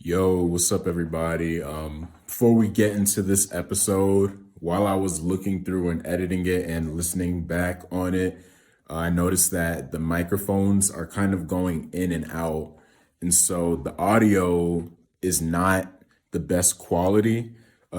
Yo, what's up, everybody? Before we get into this episode, while I was looking through and editing it and listening back on it, I noticed that the microphones are kind of going in and out. And so the audio is not the best quality.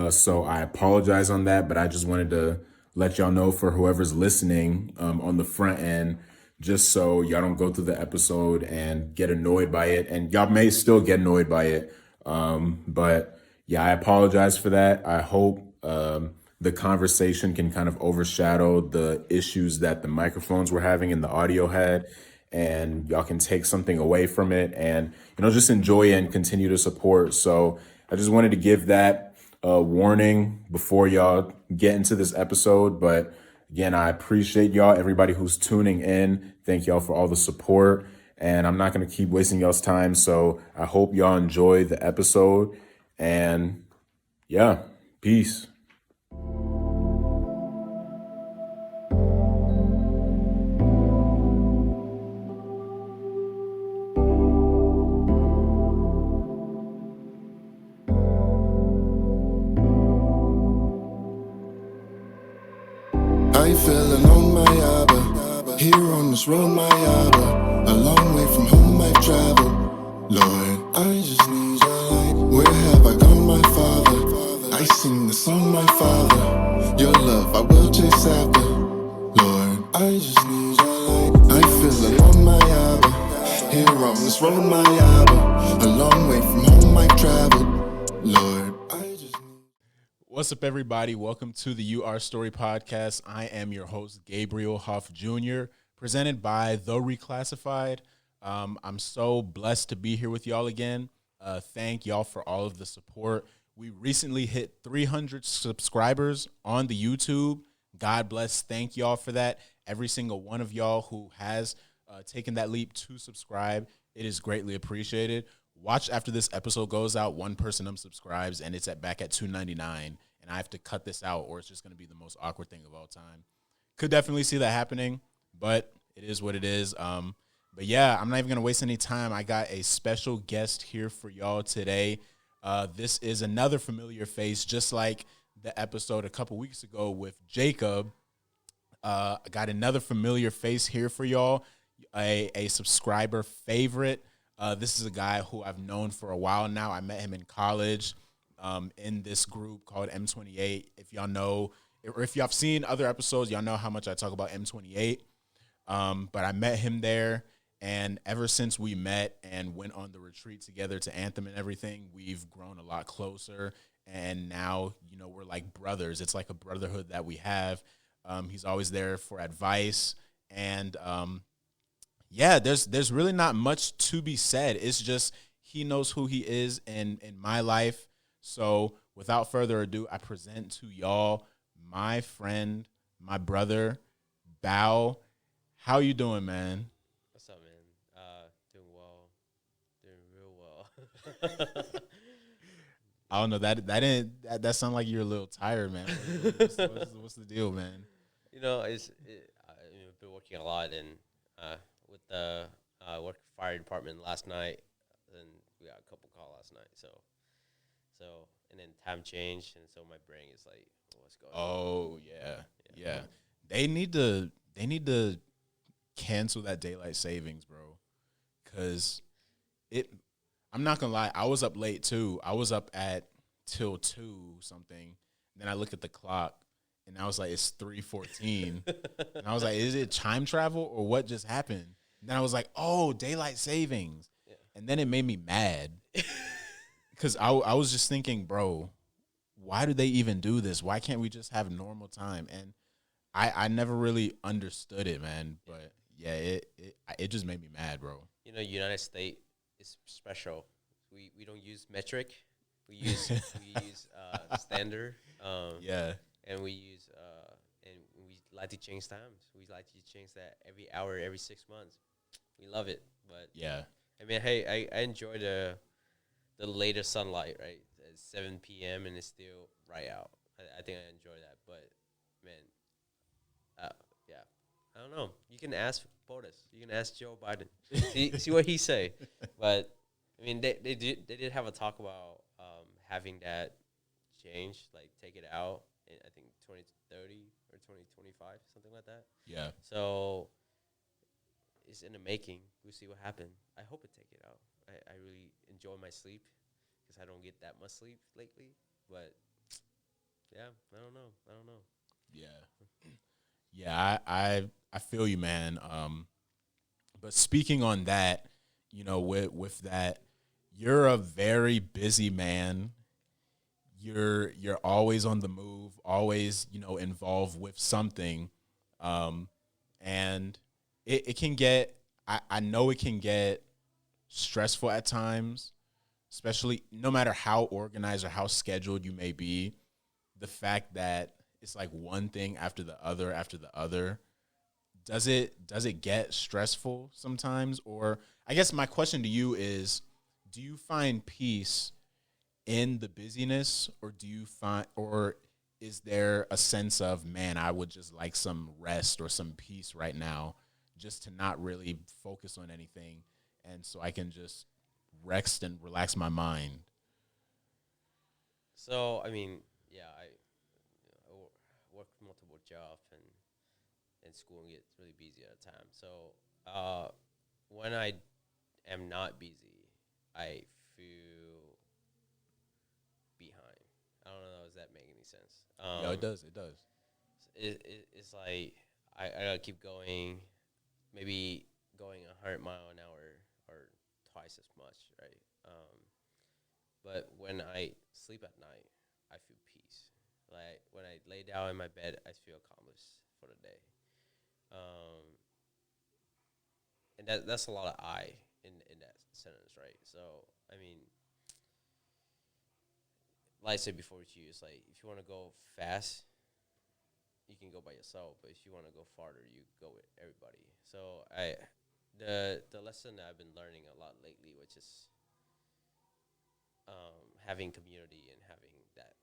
So I apologize on that, but I just wanted to let y'all know for whoever's listening on the front end, just so y'all don't go through the episode and get annoyed by it. And y'all may still get annoyed by it. But yeah, I apologize for that. I hope the conversation can kind of overshadow the issues that the microphones were having and the audio had. And y'all can take something away from it and, just enjoy it and continue to support. So I just wanted to give that warning before y'all get into this episode. But again, I appreciate y'all, everybody who's tuning in. Thank y'all for all the support. And I'm not going to keep wasting y'all's time. So I hope y'all enjoy the episode. And yeah, peace. I feel alone, my Abba. Here on this road, my Abba. A long way from home I've traveled. Lord, I just need your light. Where have I gone, my Father? I sing the song, my Father. Your love I will chase after. Lord, I just need your light. I feel alone, my Abba. Here on this road, my Abba. A long way from home I've traveled. Lord, I just need. What's up, everybody? Welcome to the You Are Story podcast. I am your host, Gabriel Hoff Jr., presented by The Reclassified. I'm so blessed to be here with y'all again. Thank y'all for all of the support. We recently hit 300 subscribers on the YouTube. God bless. Thank y'all for that. Every single one of y'all who has taken that leap to subscribe, it is greatly appreciated. Watch after this episode goes out, one person unsubscribes, and it's back at $2.99, and I have to cut this out, or it's just going to be the most awkward thing of all time. Could definitely see that happening, but it is what it is. But yeah, I'm not even going to waste any time. I got a special guest here for y'all today. This is another familiar face, just like the episode a couple weeks ago with Jacob. I got another familiar face here for y'all, a subscriber favorite. This is a guy who I've known for a while now. I met him in college in this group called M28. If y'all know, or if y'all have seen other episodes, y'all know how much I talk about M28. But I met him there, and ever since we met and went on the retreat together to Anthem and everything, we've grown a lot closer. And now, we're like brothers. It's like a brotherhood that we have. He's always there for advice, and yeah, there's really not much to be said. It's just he knows who he is in my life. So without further ado, I present to y'all my friend, my brother, Bao. How you doing, man? What's up, man? Doing well. Doing real well. I don't know, that sound like you're a little tired, man. What's the deal, man? I've been working a lot and with the work fire department last night, and we got a couple calls last night. So and then time change, and so my brain is like, what's going on? Oh yeah. They need to cancel that daylight savings, bro. Cause I'm not gonna lie, I was up late too. I was up at till 2 something. Then I looked at the clock and I was like, it's 3:14. And I was like, is it time travel or what just happened? And then I was like, oh, daylight savings. Yeah. And then it made me mad. Because I was just thinking, bro, why do they even do this? Why can't we just have normal time? And I never really understood it, man. But yeah, it just made me mad, bro. United States is special. We don't use metric. We use standard. Yeah. And we use and we like to change times. We like to change that every hour, every 6 months. We love it, but Yeah. I mean, hey, I enjoy the later sunlight, right? At 7 p.m. and it's still right out. I think I enjoy that, but man, yeah, I don't know. You can ask POTUS. You can ask Joe Biden. see what he say, but I mean, they did have a talk about having that change, like take it out in I think 2030 or 2025, something like that. Yeah. So it's in the making. We'll see what happens. I hope it take it out. I really enjoy my sleep because I don't get that much sleep lately. But yeah, I don't know. I don't know. Yeah. Yeah, I feel you, man. But speaking on that, with that, you're a very busy man. You're always on the move, always, involved with something. And it can get I know it can get stressful at times, especially no matter how organized or how scheduled you may be, the fact that it's like one thing after the other. Does it get stressful sometimes? Or I guess my question to you is, do you find peace in the busyness, or is there a sense of, man, I would just like some rest or some peace right now, just to not really focus on anything, and so I can just rest and relax my mind? So I mean, yeah, work multiple jobs and school and get really busy at a time. So when I am not busy, I feel behind. I don't know. Does that make any sense? Yeah, it does. It does. It's like I gotta keep going, maybe going 100 mile an hour or twice as much, right? But when I sleep at night, I feel peace. Like when I lay down in my bed, I feel accomplished for the day. Um, and that's a lot of I in that sentence, right? So I mean, like I said before to you, it's like if you want to go fast, you can go by yourself, but if you want to go farther, you go with everybody. So the lesson that I've been learning a lot lately, which is having community and having that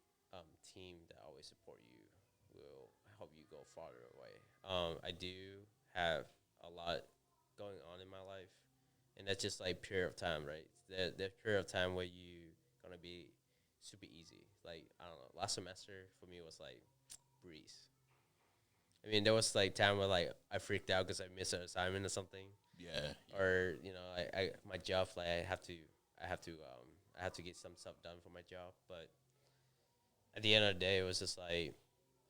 team that always support you, will help you go farther away. I do have a lot going on in my life, and that's just like period of time, right? The period of time where you gonna be super easy. Like I don't know, last semester for me was like breeze. I mean, there was like time where like I freaked out because I missed an assignment or something, Yeah. or I my job, like I have to get some stuff done for my job. But at the end of the day, it was just like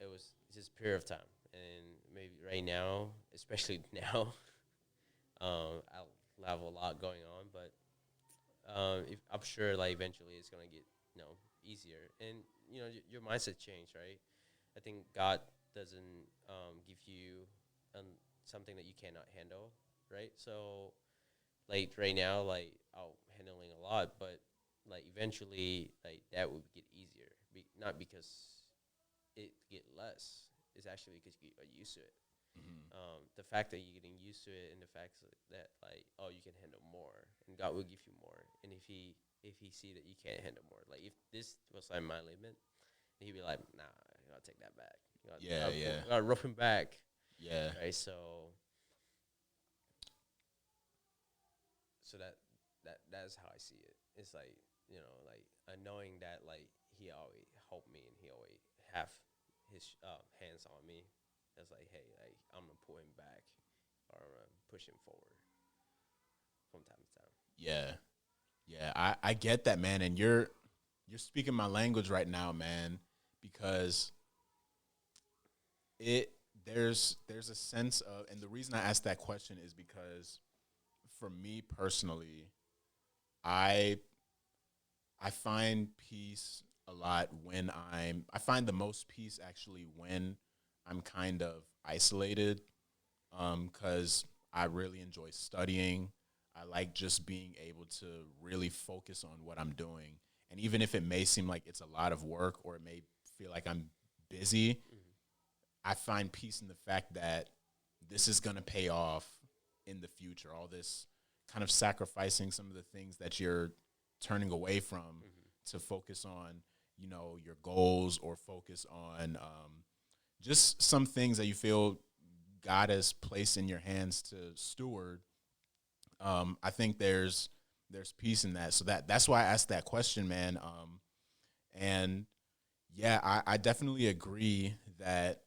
it was just a period of time, and maybe right now, especially now, I'll have a lot going on, but if, I'm sure like eventually it's gonna get easier, and your mindset change, right? I think God doesn't give you something that you cannot handle, right? So like right now, like I'm handling a lot, but like eventually, like that would get easier. Not because it get less. It's actually because you are used to it. Mm-hmm. The fact that you're getting used to it, and the fact that like you can handle more, and God will give you more. And if he see that you can't handle more, like if this was like my limit, he'd be like, nah, you gotta take that back. Yeah, yeah. You gotta rough him back. Yeah. Right. So that's how I see it. It's like like knowing that like he always helped me and he always have his hands on me. It's like, hey, like I'm gonna pull him back or I'm gonna push him forward from time to time. Yeah. Yeah. I get that, man. And you're speaking my language right now, man, because there's a sense of, and the reason I asked that question is because for me personally, I find peace a lot when I find the most peace actually when I'm kind of isolated, because I really enjoy studying. I like just being able to really focus on what I'm doing. And even if it may seem like it's a lot of work or it may feel like I'm busy, I find peace in the fact that this is going to pay off in the future. All this kind of sacrificing some of the things that you're turning away from to focus on, your goals, or focus on just some things that you feel God has placed in your hands to steward. I think there's there's peace in that. So that's why I asked that question, man. And yeah, I definitely agree that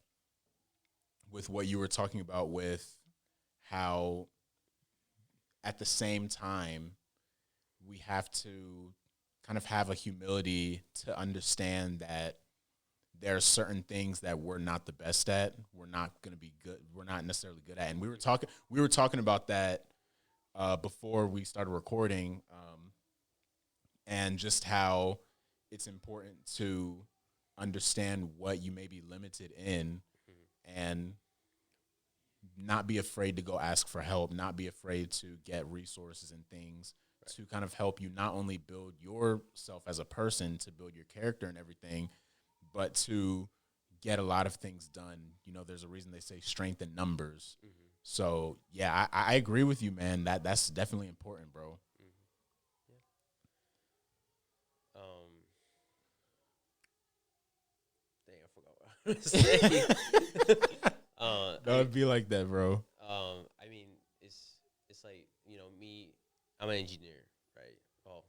with what you were talking about with how at the same time we have to kind of have a humility to understand that there are certain things that we're not the best at. We're not going to be good. We're not necessarily good at. And we were talking about that before we started recording, and just how it's important to understand what you may be limited in, and not be afraid to go ask for help, not be afraid to get resources and things to kind of help you not only build yourself as a person, to build your character and everything, but to get a lot of things done. You know, there's a reason they say strength in numbers. So yeah, I agree with you, man. That's definitely important, bro. Dang, I forgot what I was saying. That would be like that, bro. I mean, it's like, me. I'm an engineer, right? Well,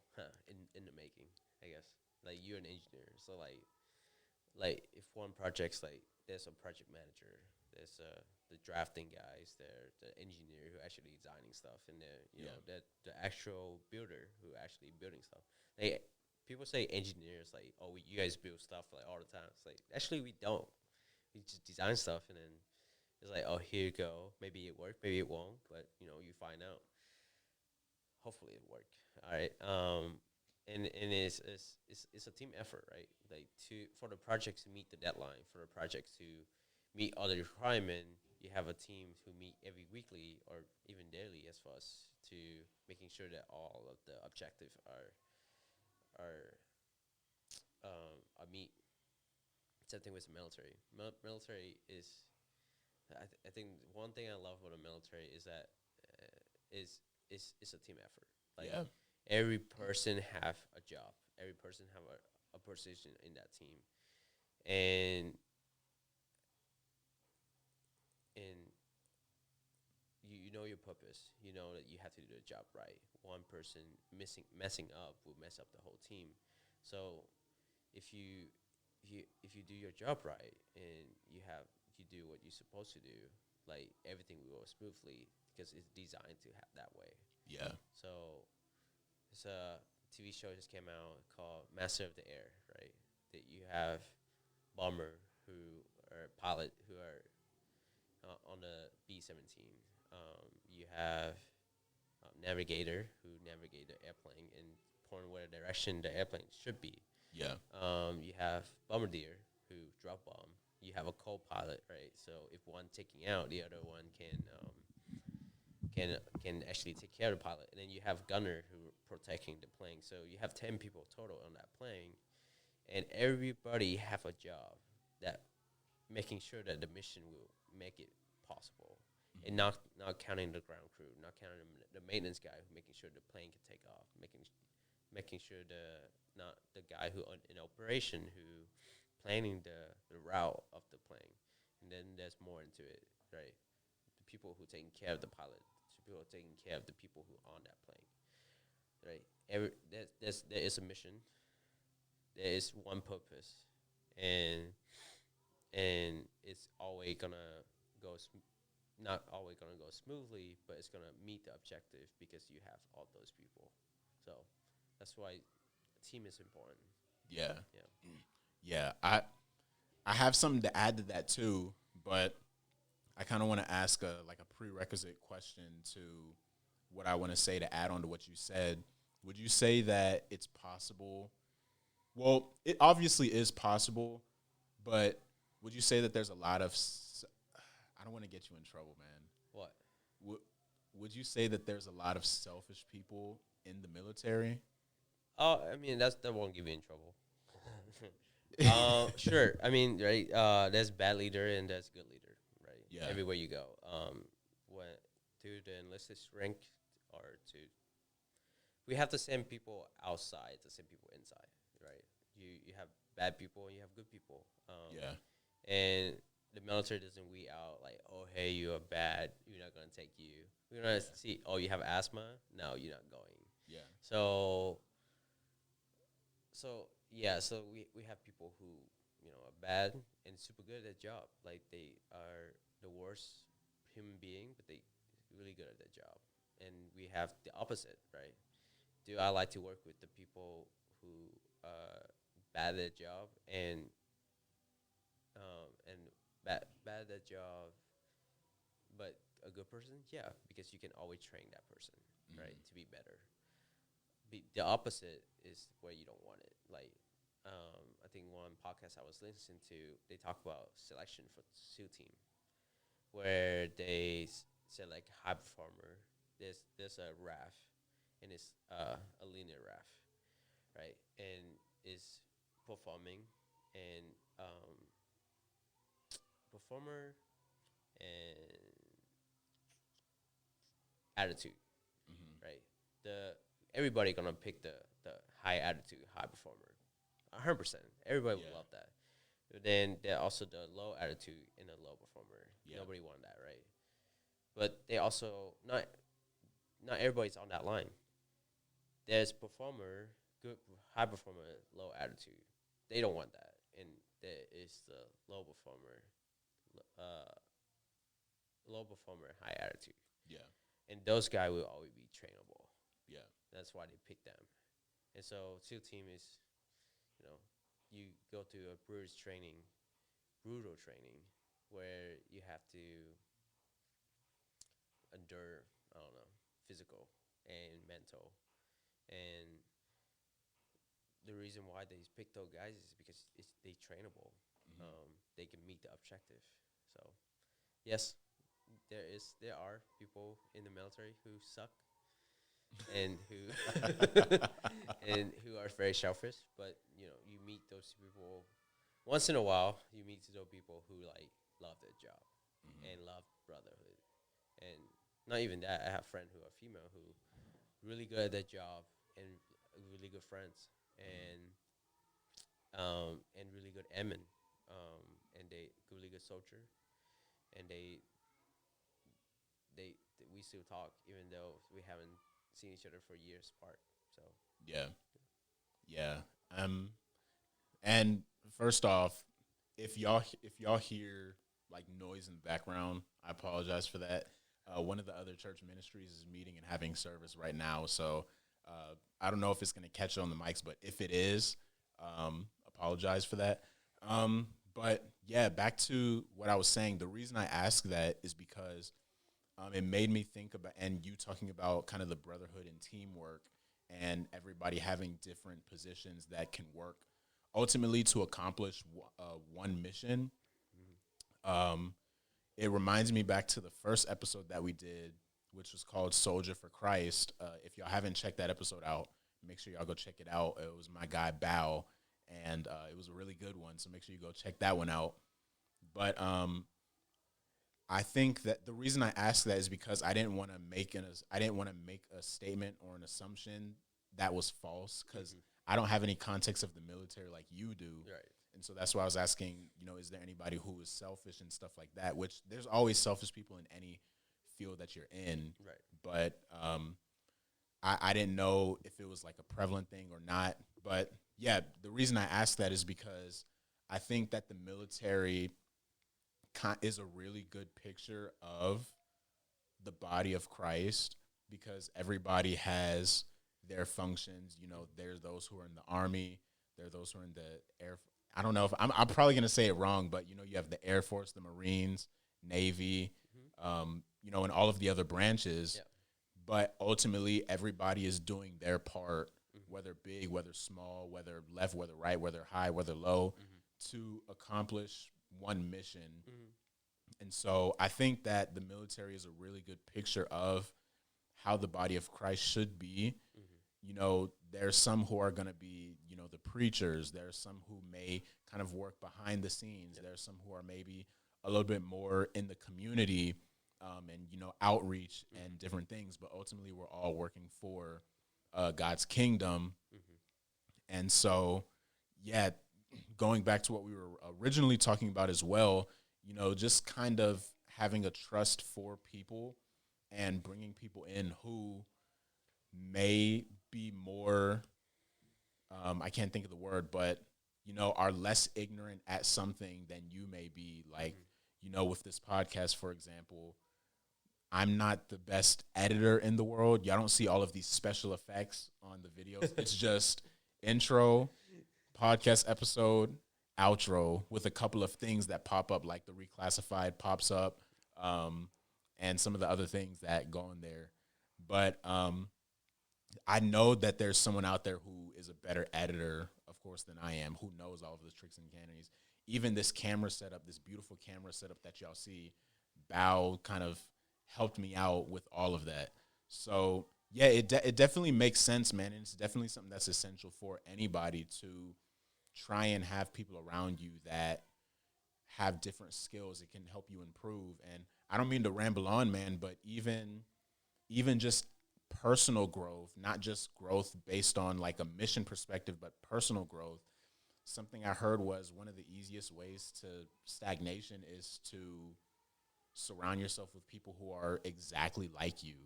in the making, I guess. Like, you're an engineer, so like if one project's like, there's a project manager, there's the drafting guys, there the engineer who actually designing stuff, and you know that the actual builder who actually building stuff. Like, people say engineers like, oh, you guys build stuff like all the time. It's like, actually we don't. We just design stuff, and then it's like, oh, here you go. Maybe it worked, maybe it won't, but you find out. Hopefully it worked. All right. And it's a team effort, right? Like, for the project to meet the deadline, for the project to meet other requirement, you have a team who meet every weekly or even daily, as far as to making sure that all of the objective are meet. Same thing with the military. Military is, I think one thing I love about the military is that it's a team effort. Like, every person have a job. Every person have a position in that team, and you know your purpose. You know that you have to do the job right. One person messing up will mess up the whole team. So if you do your job right, and you do what you're supposed to do, like, everything will go smoothly because it's designed to have that way. Yeah. So it's a TV show just came out called Master of the Air, right? That you have bomber who are pilot who are on the B-17. You have navigator who navigate the airplane and point where direction the airplane should be. Yeah. You have bombardier who drop bomb. You have a co-pilot, right? So if one taking out, the other one can actually take care of the pilot. And then you have gunner who protecting the plane. So you have 10 people total on that plane, and everybody have a job that making sure that the mission will make it possible. And not counting the ground crew, not counting the maintenance guy who making sure the plane can take off, making sure not the guy who in operation who planning the route of the plane. And then there's more into it, right? The people who taking care of the pilot, the people taking care of the people who on that plane, right? There is a mission, there is one purpose, and it's always gonna go. Not always going to go smoothly, but it's going to meet the objective because you have all those people. So that's why team is important. Yeah. Yeah. I have something to add to that too, but I kind of want to ask a prerequisite question to what I want to say to add on to what you said. Would you say that it's possible? Well, it obviously is possible, but would you say that there's a lot of I don't want to get you in trouble, man. What? Would you say that there's a lot of selfish people in the military? Oh, I mean, that won't get me in trouble. Sure. I mean, right, there's bad leader and there's good leader, right? Yeah. Everywhere you go. When to the enlisted rank or to, we have to send people outside to send people inside, right? You have bad people and you have good people. And the military doesn't weed out like, oh, hey, you are bad, we're not going to take you. We're going to see, oh, you have asthma? No, you're not going. Yeah. So so we have people who are bad and super good at their job. Like they are the worst human being, but they really good at their job. And we have the opposite, right? Do I like to work with the people who are bad at their job and bad at their job, but a good person? Yeah, because you can always train that person, right, to be better. The opposite is where you don't want it. Like, I think one podcast I was listening to, they talk about selection for SEAL team, where they said like high performer. There's a RAF, and it's a linear RAF, right, and is performing and performer and attitude, right? The Everybody gonna pick the high attitude, high performer, 100%. Everybody would love that. But then there also the low attitude and the low performer. Yeah. Nobody want that, right? But they also not everybody's on that line. There's performer, good high performer, low attitude. They don't want that, and there is the low performer, uh, high attitude. Yeah. And those guys will always be trainable. Yeah. That's why they pick them. And so SEAL team is, you go to a brutal training, where you have to endure, I don't know, physical and mental. And the reason why they pick those guys is because they trainable. They can meet the objective. So, yes, there are people in the military who suck and who and who are very selfish. But you meet those people once in a while. You meet those people who like love their job and love brotherhood. And not even that, I have friends who are female who really good at their job and really good friends and really good airmen, and they really good soldier, and they we still talk even though we haven't seen each other for years apart. So Yeah. Yeah. And first off, if y'all hear like noise in the background, I apologize for that. One of the other church ministries is meeting and having service right now, so I don't know if it's going to catch on the mics, but if it is, apologize for that. But yeah, back to what I was saying. The reason I ask that is because it made me think about, and you talking about kind of the brotherhood and teamwork, and everybody having different positions that can work ultimately to accomplish one mission. It reminds me back to the first episode that we did, which was called Soldier for Christ. If y'all haven't checked that episode out, make sure y'all go check it out. It was my guy Bao, and it was a really good one, so make sure you go check that one out. But I think that the reason I asked that is because I didn't want to make a statement or an assumption that was false, because I don't have any context of the military like you do. right. And so that's why I was asking, is there anybody who is selfish and stuff like that? Which there's always selfish people in any field that you're in. Right. But I didn't know if it was like a prevalent thing or not. But yeah, the reason I asked that is because I think that the military is a really good picture of the body of Christ, because everybody has their functions. There's those who are in the Army. There are those who are in the Air. I don't know if I'm probably going to say it wrong, but you have the Air Force, the Marines, Navy, and all of the other branches. Yeah. But ultimately, everybody is doing their part, whether big, whether small, whether left, whether right, whether high, whether low, to accomplish one mission. And so I think that the military is a really good picture of how the body of Christ should be. There's some who are going to be, the preachers. There's some who may kind of work behind the scenes. There's some who are maybe a little bit more in the community and, outreach and different things. But ultimately, we're all working for God's kingdom. And so, yeah, going back to what we were originally talking about as well, just kind of having a trust for people and bringing people in who may be more, I can't think of the word, but, are less ignorant at something than you may be. Like, with this podcast, for example, I'm not the best editor in the world. Y'all don't see all of these special effects on the videos. It's just intro, podcast episode, outro with a couple of things that pop up, like the reclassified pops up, and some of the other things that go in there. But I know that there's someone out there who is a better editor, of course, than I am, who knows all of the tricks and candies. Even this camera setup, this beautiful camera setup that y'all see, Bao kind of helped me out with all of that. So, yeah, it definitely makes sense, man. And it's definitely something that's essential for anybody to try and have people around you that have different skills. It can help you improve. And I don't mean to ramble on, man, but even just personal growth, not just growth based on like a mission perspective, but personal growth. Something I heard was one of the easiest ways to stagnation is to surround yourself with people who are exactly like you.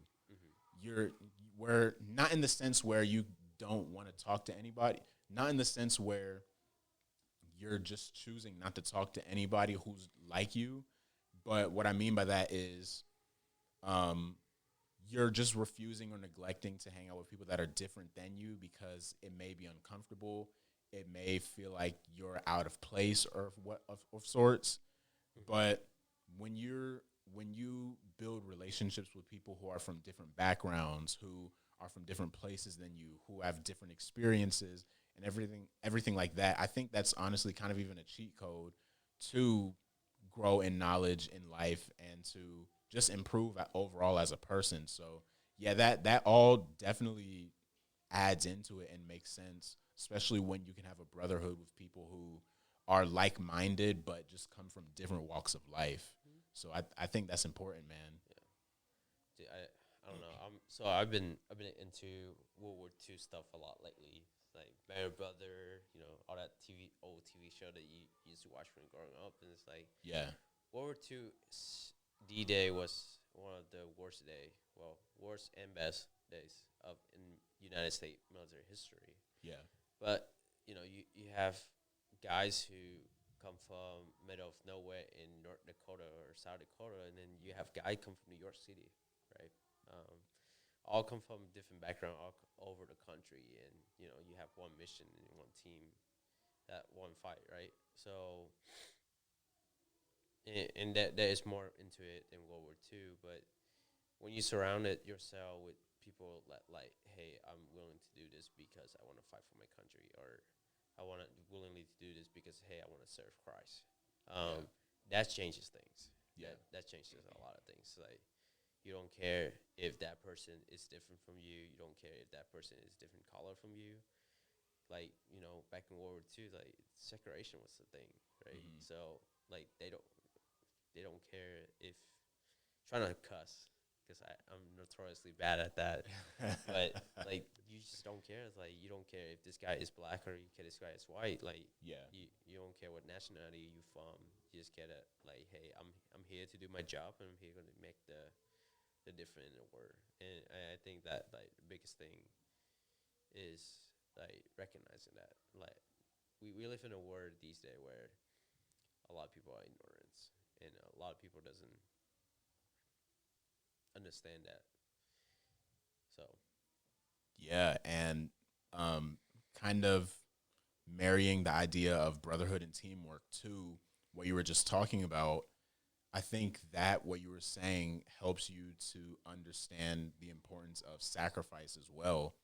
We're not in the sense where you don't want to talk to anybody, not in the sense where you're just choosing not to talk to anybody who's like you. But what I mean by that is, you're just refusing or neglecting to hang out with people that are different than you because it may be uncomfortable. It may feel like you're out of place or of sorts. But when you build relationships with people who are from different backgrounds, who are from different places than you, who have different experiences and everything like that, I think that's honestly kind of even a cheat code to grow in knowledge in life and to just improve overall as a person. So yeah, that all definitely adds into it and makes sense, especially when you can have a brotherhood with people who are like-minded but just come from different walks of life. So I think that's important, man. Dude, I don't know. I've been into World War II stuff a lot lately. Like Band of Brother, all that old TV show that you used to watch when growing up, and it's like Yeah. World War II D-Day was one of the worst and best days of in United States military history. Yeah. But you have guys who come from middle of nowhere in North Dakota or South Dakota, and then you have guys come from New York City, right? All come from different background over the country, and you have one mission and one team, that one fight, right? So, and that is more into it than World War II. But when you surround it yourself with people that like, hey, I'm willing to do this because I want to fight for my country, or I want to willingly to do this because hey, I want to serve Christ. That changes things. Yeah. That changes a lot of things. Like, you don't care if that person is different from you. You don't care if that person is different color from you. Like, back in World War II, like segregation was the thing, right? Mhm. So like they don't care if trying to cuss because I'm notoriously bad at that. But like you just don't care. It's like you don't care if this guy is black or you care this guy is white. Like Yeah. you don't care what nationality you from. You just care that like, hey, I'm here to do my job and I'm here going to make the difference in the world. And I think that like the biggest thing is like recognizing that like we live in a world these days where a lot of people are ignorant and a lot of people doesn't understand that. So Yeah, and kind of marrying the idea of brotherhood and teamwork to what you were just talking about, I think that what you were saying helps you to understand the importance of sacrifice as well.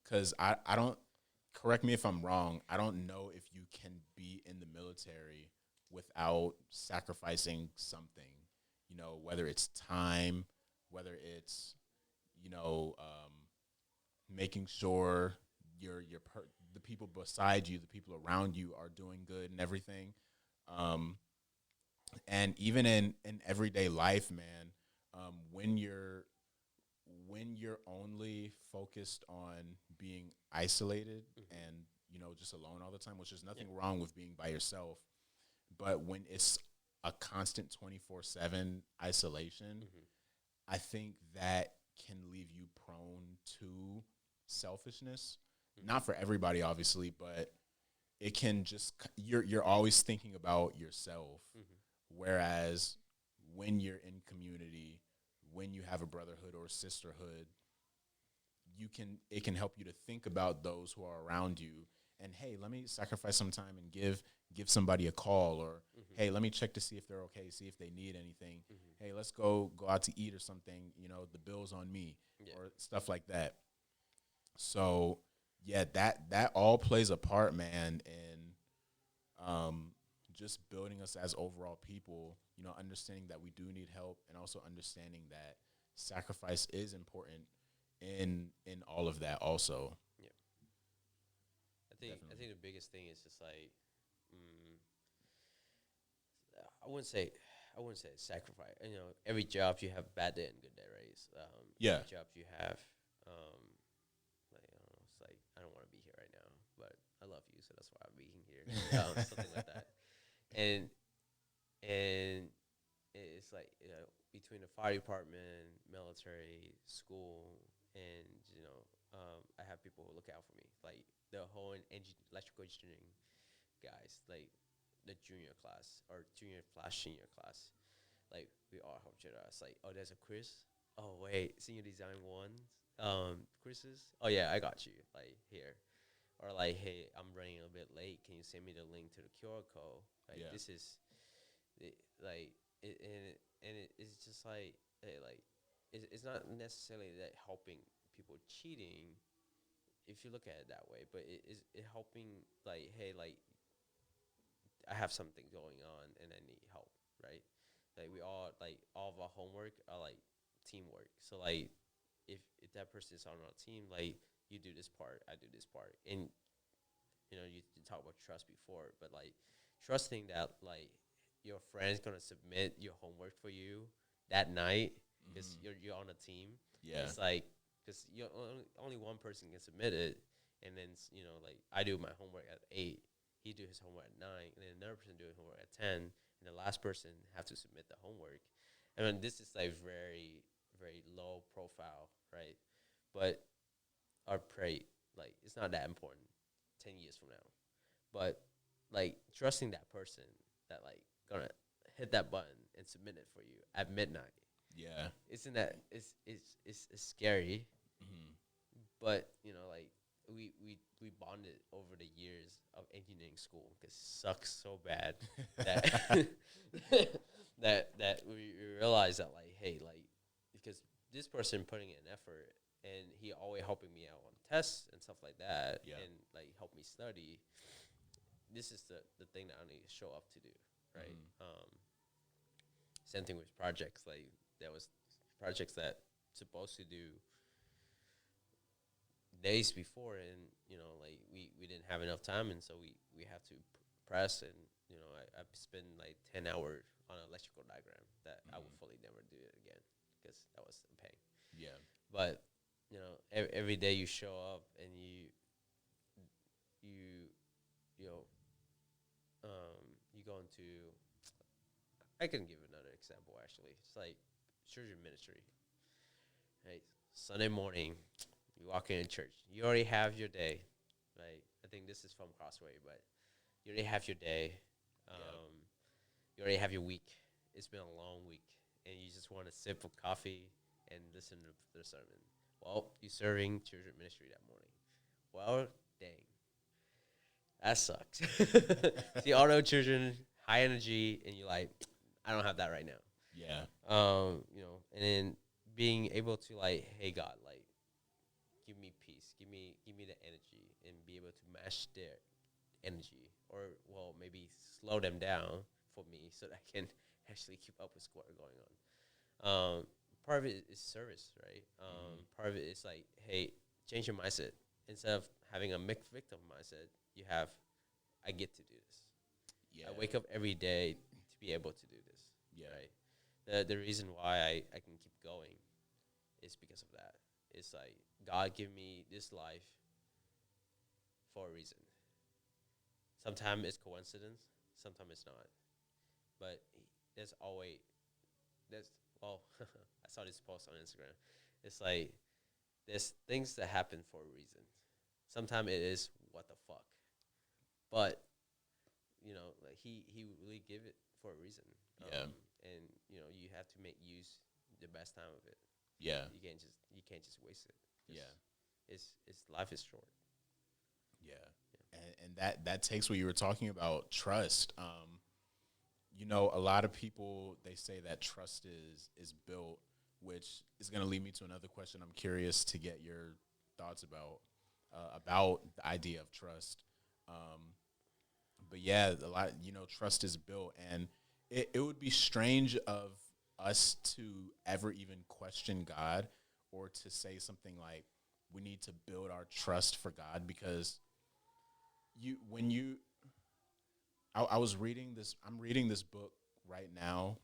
Because I don't, correct me if I'm wrong, I don't know if you can be in the military without sacrificing something, whether it's time, whether it's, you know, making sure the people beside you, the people around you are doing good and everything. Um, and even in everyday life, man, when you're only focused on being isolated and just alone all the time, which is nothing wrong with being by yourself, but when it's a constant 24/7 isolation, I think that can leave you prone to selfishness. Not for everybody, obviously, but it can just you're always thinking about yourself. Whereas when you're in community, when you have a brotherhood or sisterhood, it can help you to think about those who are around you. And hey, let me sacrifice some time and give somebody a call, or hey, let me check to see if they're okay, see if they need anything. Hey, let's go out to eat or something. The bill's on me, or stuff like that. So yeah, that all plays a part, man, in just building us as overall people. Understanding that we do need help, and also understanding that sacrifice is important in all of that. Also, Yeah. I think the biggest thing is just like, I wouldn't say sacrifice. Every job you have bad day and good day, right? Yeah. Every job you have, like, I don't know, it's like I don't want to be here right now, but I love you, so that's why I'm being here. Something like that. And it's like, between the fire department, military, school, and I have people who look out for me, like the whole electrical engineering guys, like the junior class or junior/senior class. Like, we all help each other. It's like, oh, there's a quiz. Oh wait, senior design one, quizzes. Oh yeah, I got you. Like, here, or like, hey, I'm running a bit late. Can you send me the link to the QR code? Like, this is, like, it's just like, hey, like, it's not necessarily that helping people cheating, if you look at it that way, but it is helping, like, hey, like, I have something going on and I need help, right? Like, we all, like, all of our homework are like teamwork. So like, if that person is on our team, like, you do this part, I do this part, and you talk about trust before, but like, trusting that, like, your friend's gonna submit your homework for you that night because you're on a team. Yeah. It's like, because you only one person can submit it, and then like, I do my homework at 8, he do his homework at 9, and then another person do his homework at 10, and the last person have to submit the homework. I mean, this is like very, very low profile, right? But our pray, like, it's not that important 10 years from now. But like, trusting that person that, like, gonna hit that button and submit it for you at midnight. Yeah. Isn't that, it's scary, but like, we bonded over the years of engineering school, because it sucks so bad that that we realized that, like, hey, like, because this person putting in effort, and he always helping me out on tests and stuff like that, and like, help me study. This is the thing that I need to show up to do, right? Same thing with projects. Like, there was projects that supposed to do days before, and like, we didn't have enough time, and so we have to press, and I spend like 10 hours on an electrical diagram that I would fully never do it again, because that was a pain. Yeah. But every day you show up, and you go into, I can give another example, actually. It's like children ministry, right? Sunday morning, you walk in church. You already have your day, right? I think this is from Crossway, but you already have your day. You already have your week. It's been a long week, and you just want to sip of coffee and listen to the sermon. Well, you're serving children ministry that morning. Well, dang. That sucks. See all those children, high energy, and you're like, I don't have that right now. Yeah. And then being able to, like, hey, God, like, give me peace, give me the energy, and be able to match their energy, or, well, maybe slow them down for me so that I can actually keep up with what's going on. Part of it is service, right? Part of it is like, hey, change your mindset. Instead of having a victim mindset, you have, I get to do this. Yeah. I wake up every day to be able to do this. Yeah. Right. The reason why I can keep going is because of that. It's like, God give me this life for a reason. Sometimes it's coincidence. Sometimes it's not. But there's always, I saw this post on Instagram. it's like there's things that happen for a reason. Sometimes it is what the fuck, but like he really give it for a reason. And you have to make use the best time of it. Yeah. You can't just waste it. Yeah. It's life is short. Yeah. And that takes what you were talking about, trust. A lot of people, they say that trust is built, which is going to lead me to another question I'm curious to get your thoughts about the idea of trust. But yeah, a lot, trust is built, and it would be strange of us to ever even question God or to say something like we need to build our trust for God, because I was reading this, I'm reading this book right now,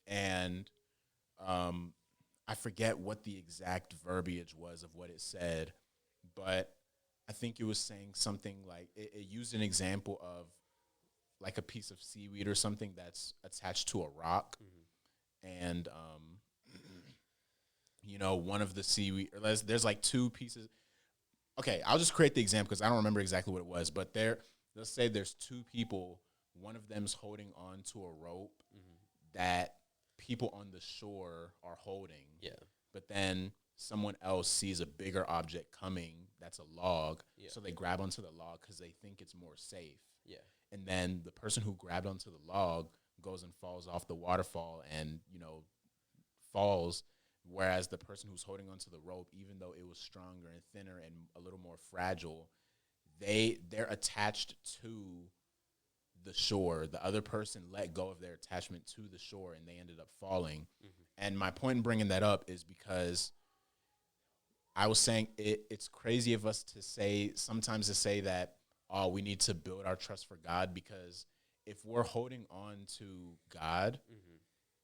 and I forget what the exact verbiage was of what it said, but I think it was saying something like it used an example of like a piece of seaweed or something that's attached to a rock, and one of the seaweed, or there's like two pieces. Okay, I'll just create the example because I don't remember exactly what it was, but let's say there's two people. One of them's holding on to a rope that people on the shore are holding. Yeah. But then someone else sees a bigger object coming that's a log, so they grab onto the log because they think it's more safe. Yeah. And then the person who grabbed onto the log goes and falls off the waterfall and, falls, whereas the person who's holding onto the rope, even though it was stronger and thinner and a little more fragile, they're attached to the shore. The other person let go of their attachment to the shore, and they ended up falling. And my point in bringing that up is because I was saying it's crazy of us to say that, oh, we need to build our trust for God, because if we're holding on to God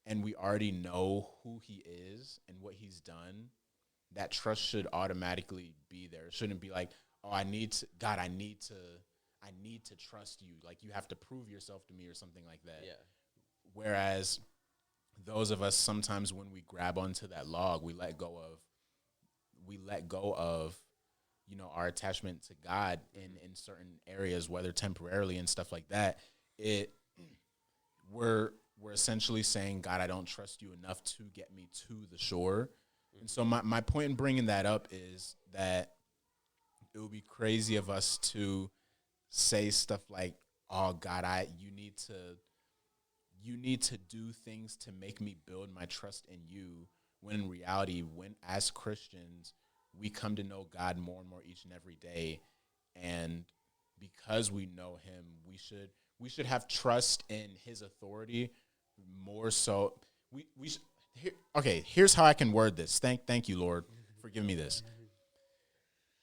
and we already know who he is and what he's done, that trust should automatically be there. It shouldn't be like, oh, I need to trust you. Like, you have to prove yourself to me or something like that. Yeah. Whereas those of us, sometimes when we grab onto that log, we let go of our attachment to God in certain areas, whether temporarily and stuff like that. We're essentially saying, God, I don't trust you enough to get me to the shore. And so my point in bringing that up is that it would be crazy of us to say stuff like, oh, God, you need to do things to make me build my trust in you, when in reality, as Christians, we come to know God more and more each and every day. And because we know him, we should have trust in his authority more so. Here's how I can word this. Thank you, Lord, for giving me this.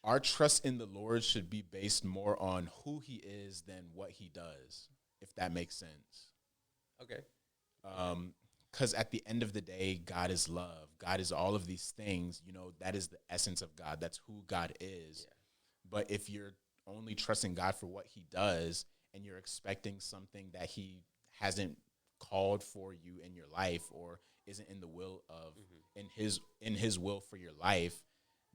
Our trust in the Lord should be based more on who he is than what he does, if that makes sense. Okay. Because at the end of the day, God is love. God is all of these things. That is the essence of God. That's who God is. Yeah. But if you're only trusting God for what he does, and you're expecting something that he hasn't called for you in your life, or isn't in the will of in his will for your life,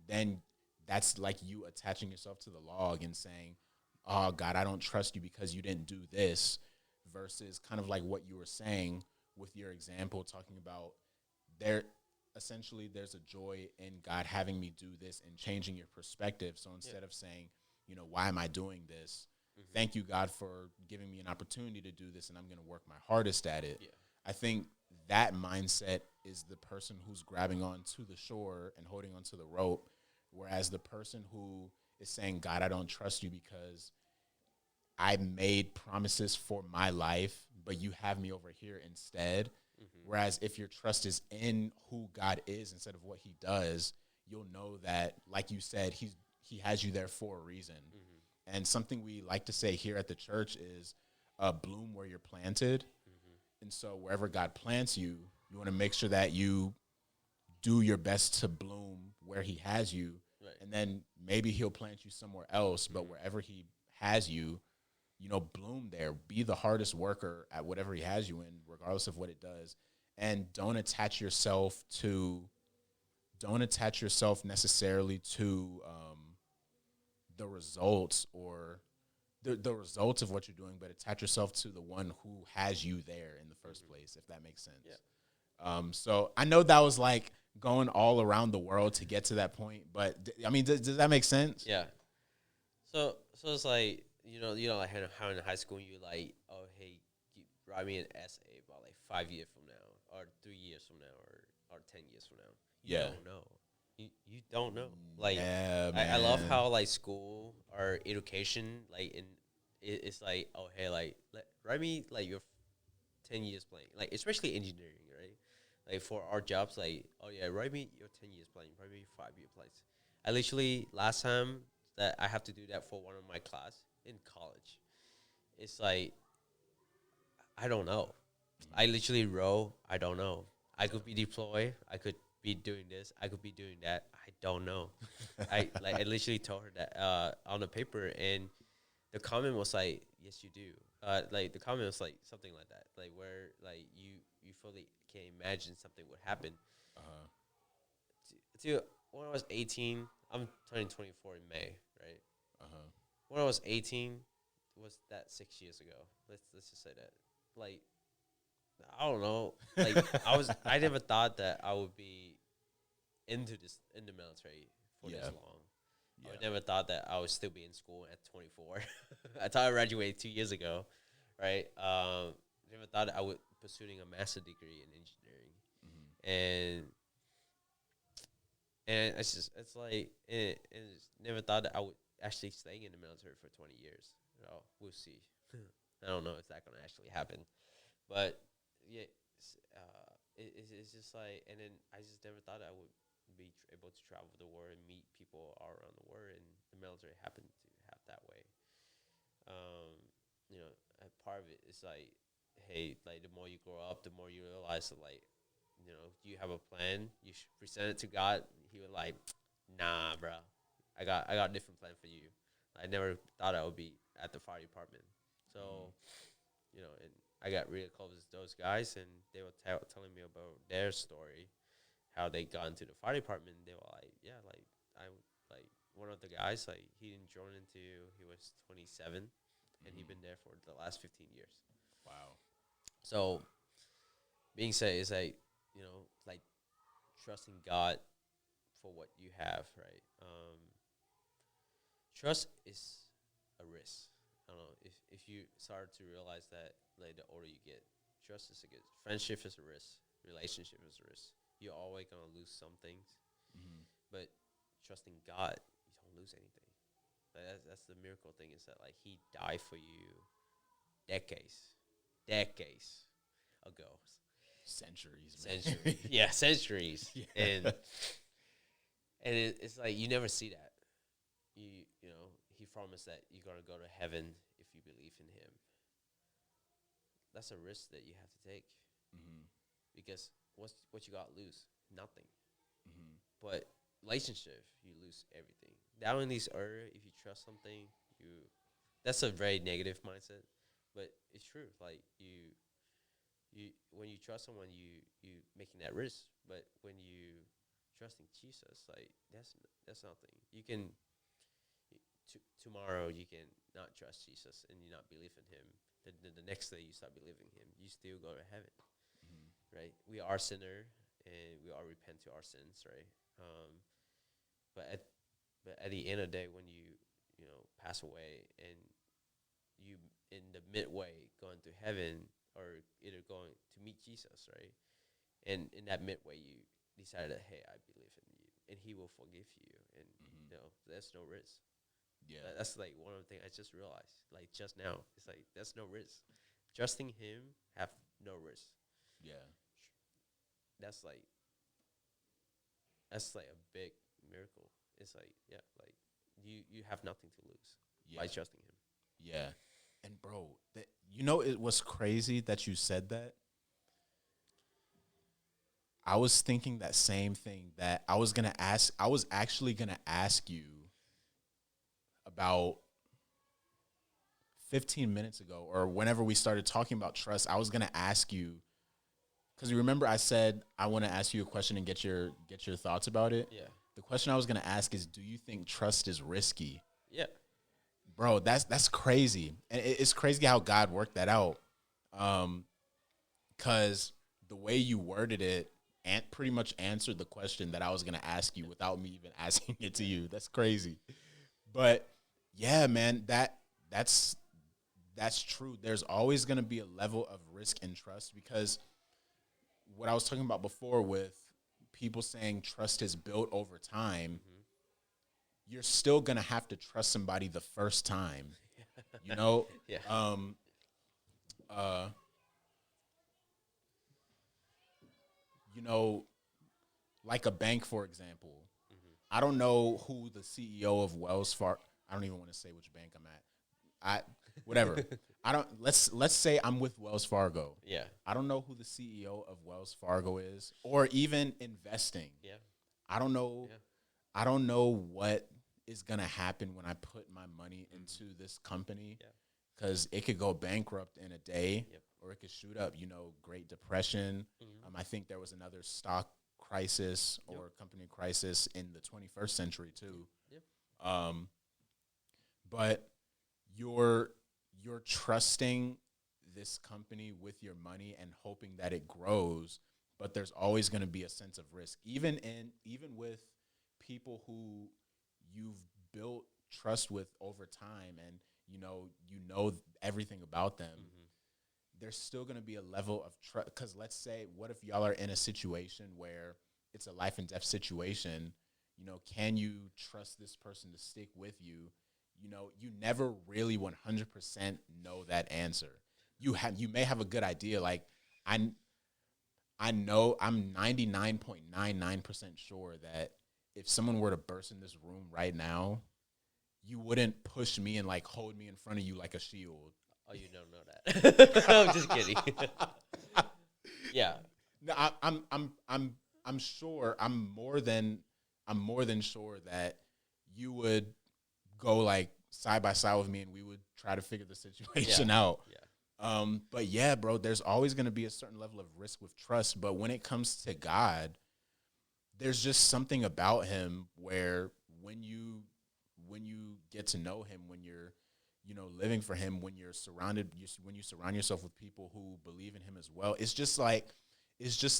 then that's like you attaching yourself to the log and saying, oh, God, I don't trust you because you didn't do this, versus kind of like what you were saying with your example, talking about there's a joy in God having me do this and changing your perspective. So instead of saying, why am I doing this? Thank you, God, for giving me an opportunity to do this, and I'm going to work my hardest at it. Yeah. I think that mindset is the person who's grabbing onto the shore and holding onto the rope, whereas the person who is saying, God, I don't trust you because I made promises for my life, but you have me over here instead. Whereas if your trust is in who God is instead of what he does, you'll know that, like you said, he has you there for a reason. And something we like to say here at the church is bloom where you're planted. And so wherever God plants you, you want to make sure that you do your best to bloom where he has you. Right. And then maybe he'll plant you somewhere else, but wherever he has you, bloom there. Be the hardest worker at whatever he has you in, regardless of what it does. And don't attach yourself to don't attach yourself necessarily to the results or the results of what you're doing, but attach yourself to the one who has you there in the first place, if that makes sense. Yeah. So I know that was like going all around the world to get to that point, but I mean, does that make sense? Yeah. So it's like, like how in high school you like, oh, hey, write me an essay about like 5 years from now or 3 years from now or 10 years from now. You don't know. You don't know. Like, Yeah, I love man. how like school or education, like it's like, oh, hey, like write me like your 10 years plan, like especially engineering, right? Like for our jobs, like, oh yeah, write me your 10 years plan, write me your 5 year plans. I literally last time that I have to do that for one of my class in college, it's like I don't know. I literally wrote, I don't know. I could be deployed. I could be doing this. I could be doing that. I don't know. I literally told her that on the paper, and the comment was like, "Yes, you do." Like the comment was like something like that, like where like you fully can imagine something would happen. To when I was 18, I'm turning 24 in May, right? When I was 18, was that 6 years ago? Let's just say that. Like, I don't know. Like I never thought that I would be in the military for this long. Yeah. I never thought that I would still be in school at 24. I thought I graduated 2 years ago, right? Never thought I would pursuing a master's degree in engineering, and it's like it's never thought that I would actually stay in the military for 20 years. We'll see. I don't know if that's gonna actually happen, but yeah, it's just like, and then I just never thought I would be able to travel the world and meet people all around the world, and the military happened to have that way. Um, a part of it is like, hey, like the more you grow up, the more you realize that, like, you have a plan, you should present it to God. He would like, nah, bro, I got a different plan for you. I never thought I would be at the fire department, so and I got really close to those guys, and they were telling me about their story, how they got into the fire department. They were like, yeah, like I like one of the guys, like he didn't join until he was 27, and he'd been there for the last 15 years. Wow. So being said, is like like trusting God for what you have, right? Trust is a risk. I don't know if you start to realize that, like the older you get, trust is a good. Friendship is a risk. Relationship is a risk. You're always gonna lose some things, but trusting God, you don't lose anything. Like that's the miracle thing, is that like He died for you decades ago. Centuries, man. Yeah, centuries. Yeah. And it's like you never see that. He promised that you're gonna go to heaven if you believe in Him. That's a risk that you have to take, because what you got to lose? Nothing. But relationship, you lose everything. Down in this earth, if you trust something, that's a very negative mindset, but it's true. Like you when you trust someone, you making that risk. But when you trusting Jesus, like that's nothing. You can tomorrow you can not trust Jesus and you not believe in Him. The next day you start believing Him, you still go to heaven, right? We are sinner and we all repent to our sins, right? But at the end of the day, when you pass away and you in the midway going to heaven, or either going to meet Jesus, right? And in that midway, you decided that, hey, I believe in you, and He will forgive you, and there's no risk. Yeah. That's like one of the things I just realized, like just now. It's like there's no risk. Trusting Him have no risk. Yeah. That's like a big miracle. It's like, yeah, like you have nothing to lose by trusting Him. Yeah. And bro, it was crazy that you said that. I was thinking that same thing, that I was actually gonna ask you about 15 minutes ago, or whenever we started talking about trust. I was gonna ask you, because you remember I said I want to ask you a question and get your thoughts about it. Yeah. The question I was gonna ask is, do you think trust is risky? Yeah. Bro, that's crazy, and it's crazy how God worked that out. Because the way you worded it and pretty much answered the question that I was gonna ask you without me even asking it to you. That's crazy. But yeah, man, that's true. There's always gonna be a level of risk and trust because what I was talking about before with people saying trust is built over time, you're still gonna have to trust somebody the first time. You know? Yeah. You know, like a bank, for example. I don't know who the CEO of Wells Fargo. I don't even want to say which bank I'm at. Whatever. I don't. Let's say I'm with Wells Fargo. Yeah. I don't know who the CEO of Wells Fargo is, or even investing. Yeah. I don't know. Yeah. I don't know what is gonna happen when I put my money into this company, Yeah. because it could go bankrupt in a day, Yep. or it could shoot up. You know, Great Depression. I think there was another stock crisis or company crisis in the 21st century too. Yep. But you're trusting this company with your money and hoping that it grows, but there's always going to be a sense of risk, even with people who you've built trust with over time, and you know everything about them. There's still going to be a level of trust, because let's say, what if y'all are in a situation where it's a life and death situation? You know, can you trust this person to stick with you? You know, you never really 100% know that answer. You may have a good idea. Like, I know I'm 99.99% sure that if someone were to burst in this room right now, you wouldn't push me and like hold me in front of you like a shield. Oh, you don't know that. I'm just kidding. Yeah. No, I'm sure. I'm more than sure that you would go like side by side with me, and we would try to figure the situation out. Yeah. But yeah, bro, there's always going to be a certain level of risk with trust. But when it comes to God, there's just something about him where when you get to know him, when you're living for him, when you surround yourself with people who believe in him as well, it's just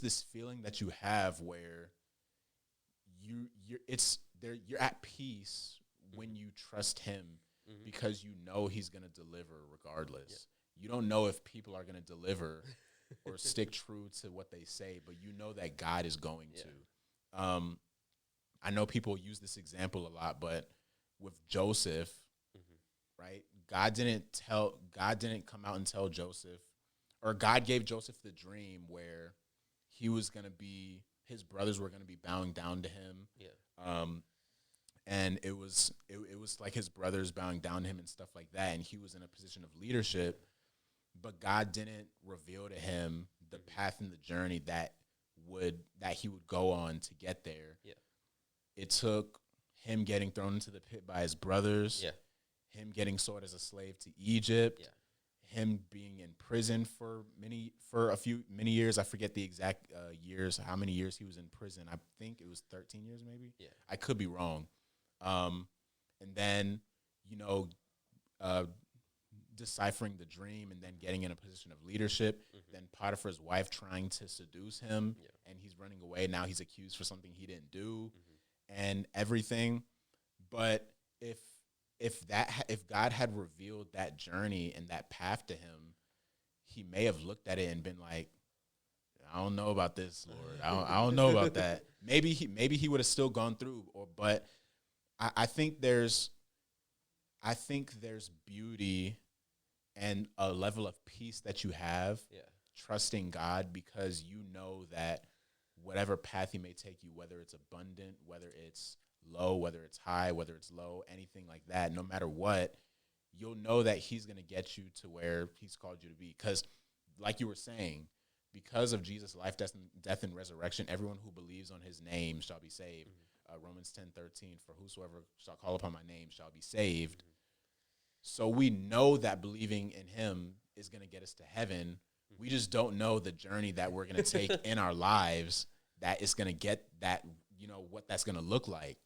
this feeling that you have where you're at peace when you trust him, because you know he's going to deliver regardless. Yeah. You don't know if people are going to deliver or stick true to what they say, but you know that God is going to. I know people use this example a lot, but with Joseph, right? God didn't come out and tell Joseph, or God gave Joseph the dream where his brothers were going to be bowing down to him. Yeah. And it was like his brothers bowing down to him and stuff like that, and he was in a position of leadership, but God didn't reveal to him the path and the journey that he would go on to get there. Yeah. It took him getting thrown into the pit by his brothers. Yeah. Him getting sold as a slave to Egypt. Yeah. Him being in prison for many years. I forget the exact years, how many years he was in prison. I think it was 13 years maybe. Yeah. I could be wrong. And then, deciphering the dream and then getting in a position of leadership. Then Potiphar's wife trying to seduce him, and he's running away. Now he's accused for something he didn't do, and everything. But if God had revealed that journey and that path to him, he may have looked at it and been like, I don't know about this, Lord. I don't know about that. Maybe he would have still gone through, but I think there's beauty and a level of peace that you have trusting God, because you know that whatever path he may take you, whether it's abundant, whether it's low, whether it's high, whether it's low, anything like that, no matter what, you'll know that he's going to get you to where he's called you to be. Because like you were saying, because of Jesus' life, death, and resurrection, everyone who believes on his name shall be saved. Romans 10:13, for whosoever shall call upon my name shall be saved. So we know that believing in him is going to get us to heaven, We just don't know the journey that we're going to take in our lives that is going to get that, what that's going to look like.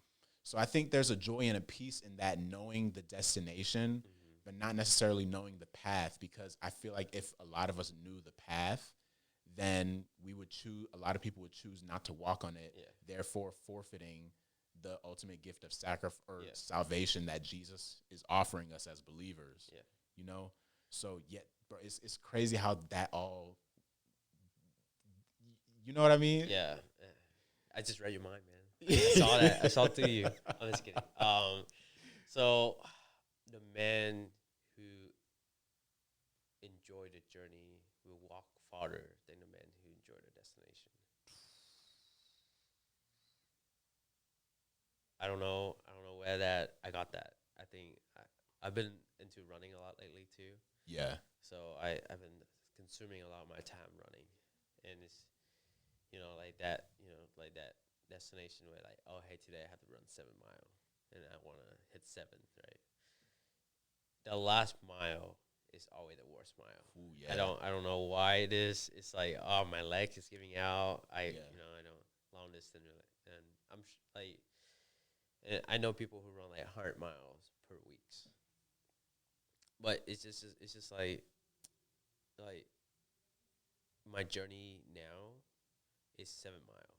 So I think there's a joy and a peace in that, knowing the destination, but not necessarily knowing the path, because I feel like if a lot of us knew the path, then a lot of people would choose not to walk on it, therefore forfeiting the ultimate gift of sacrifice or salvation that Jesus is offering us as believers. So bro, it's crazy how that all, you know what I mean? Yeah. I just read your mind, man. I saw that. I saw it through you. I'm just kidding. So the man who enjoyed the journey will walk farther than the man who enjoyed the destination. I don't know where I got that. I think I've been into running a lot lately too. Yeah. So I've been consuming a lot of my time running, and it's like that destination where like, oh hey, today I have to run 7 mile, and I want to hit 7, right? The last mile is always the worst mile. Ooh, yeah. I don't know why it is. It's like, oh, my leg is giving out. I don't long distance, and and I know people who run like 100 miles per weeks. But it's just like my journey now is 7 mile,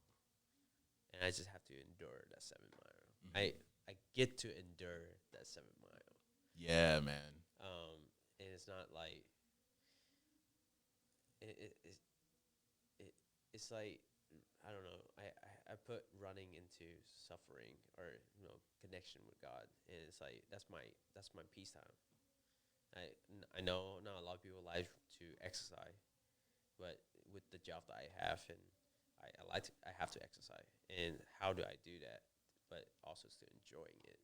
and I just have to endure that 7 mile. I get to endure that 7 mile. Yeah, man. And it's not like it's like, I don't know. I put running into suffering or connection with God, and it's like that's my peace time. I know not a lot of people like to exercise, but with the job that I have, and I have to exercise. And how do I do that? But also still enjoying it.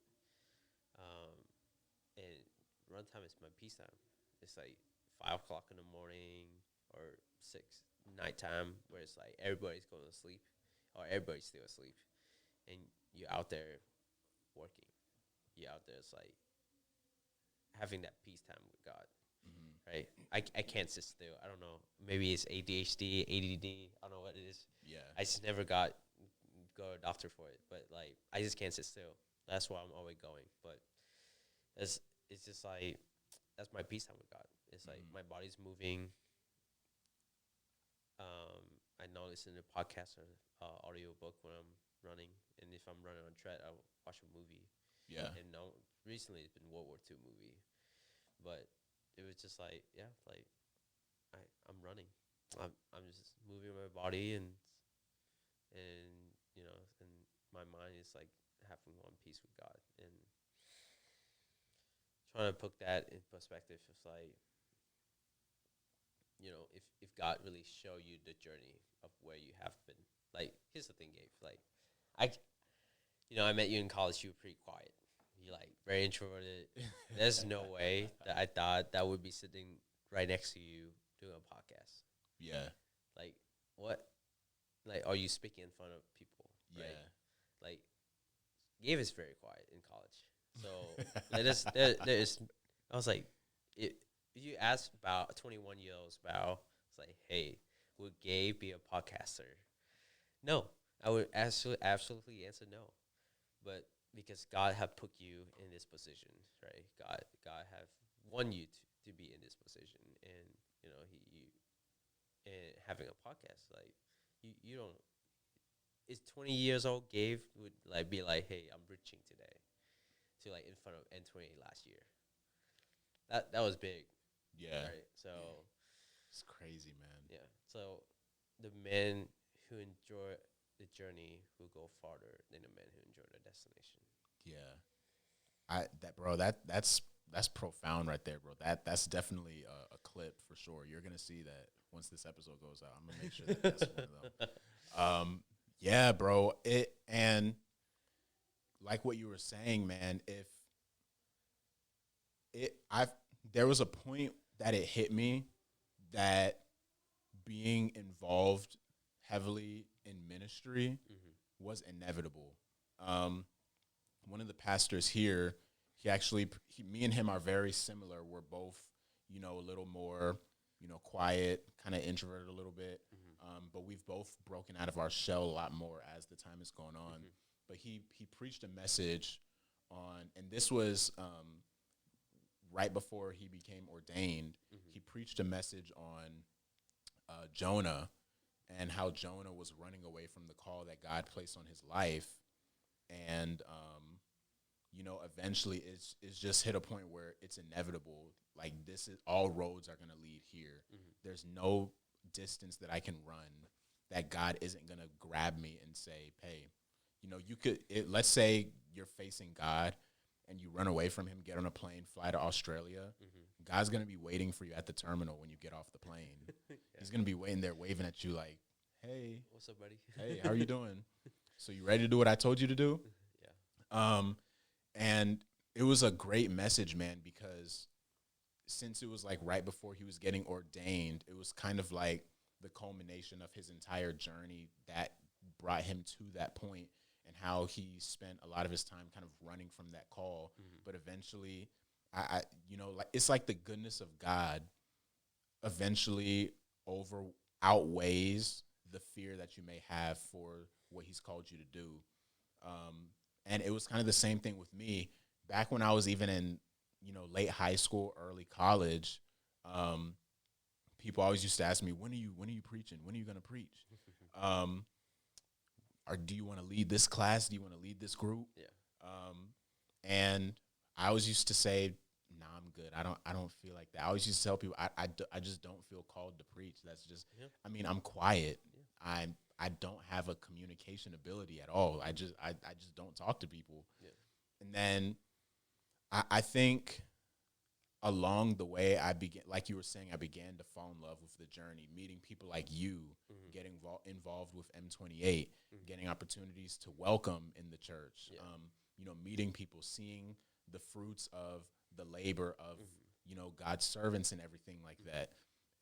And run time is my peace time. It's like 5 o'clock in the morning or 6 nighttime, where it's like everybody's going to sleep or everybody's still asleep, and you're out there working. You're out there, it's like having that peace time with God, right? I can't sit still. I don't know. Maybe it's ADHD, ADD. I don't know what it is. Yeah. I just never go to a doctor for it, but like I just can't sit still. That's why I'm always going. But it's just like that's my peace time with God. It's like my body's moving. I know listen to podcast or audio book when I'm running, and if I'm running on tread, I watch a movie. Yeah. And now recently it's been World War II movie, but it was just like I'm running. I'm just moving my body, and and my mind is like having one piece with God, and trying to put that in perspective. It's like, if God really show you the journey of where you have been. Like, here's the thing, Gabe. Like, I met you in college. You were pretty quiet. You're like very introverted. There's no way that I thought that would be sitting right next to you doing a podcast. Yeah. Like, what? Like, are you speaking in front of people? Yeah. Right? Like, Gabe is very quiet in college. So there is. I was like, if you ask about a 21-year-old Bao, it's like, hey, would Gabe be a podcaster? No, I would absolutely answer no. But because God have put you in this position, right? God have won you to be in this position, and and having a podcast, like you don't. It's 20 years old. Gabe would like be like, hey, I'm reaching today, to like in front of N20 last year. That was big. Yeah. Right. So it's crazy, man. yeah. So the men who enjoy the journey will go farther than the men who enjoy the destination. Yeah. That's profound right there, bro. That's definitely a clip for sure. You're gonna see that once this episode goes out. I'm gonna make sure that's one of them. Yeah, bro. And like what you were saying, man, there was a point that it hit me that being involved heavily in ministry was inevitable. One of the pastors here, me and him are very similar. We're both, a little more quiet, kind of introverted a little bit. But we've both broken out of our shell a lot more as the time has gone on. But he preached a message on, and this was right before he became ordained. He preached a message on Jonah and how Jonah was running away from the call that God placed on his life. And, eventually it's just hit a point where it's inevitable. Like, this is all roads are going to lead here. There's no distance that I can run that God isn't going to grab me and say, hey, let's say you're facing God and you run away from him, get on a plane, fly to Australia. God's going to be waiting for you at the terminal when you get off the plane. He's going to be waiting there waving at you like, hey, what's up, buddy? Hey, how are you doing? So you ready to do what I told you to do? And it was a great message, man, because since it was like right before he was getting ordained, it was kind of like the culmination of his entire journey that brought him to that point, and how he spent a lot of his time kind of running from that call. But eventually, it's like the goodness of God eventually outweighs the fear that you may have for what he's called you to do. And it was kind of the same thing with me back when I was even in, late high school, early college. People always used to ask me, when are you preaching? When are you going to preach? Or do you want to lead this class? Do you want to lead this group? And I always used to say, nah, I'm good. I don't feel like that. I always used to tell people, I just don't feel called to preach. That's just, I'm quiet. I don't have a communication ability at all. I just don't talk to people. And then I think along the way, I began, like you were saying, I began to fall in love with the journey, meeting people like you, getting involved with M28, getting opportunities to welcome in the church, meeting people, seeing the fruits of the labor of, God's servants and everything like that.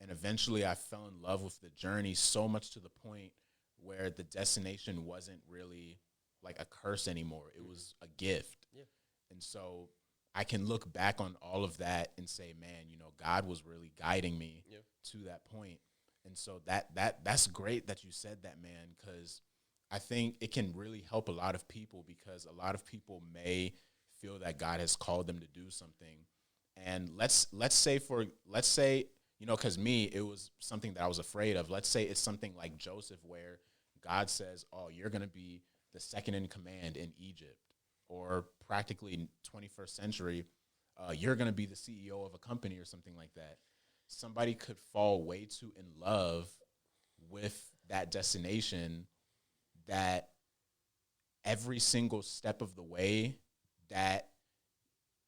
And eventually I fell in love with the journey so much to the point where the destination wasn't really like a curse anymore. It was a gift. And so I can look back on all of that and say, man, God was really guiding me to that point. And so that's great that you said that, man, because I think it can really help a lot of people, because a lot of people may feel that God has called them to do something. And let's say, because me, it was something that I was afraid of. Let's say it's something like Joseph, where God says, oh, you're going to be the second in command in Egypt, or practically 21st century, you're going to be the CEO of a company or something like that. Somebody could fall way too in love with that destination that every single step of the way, that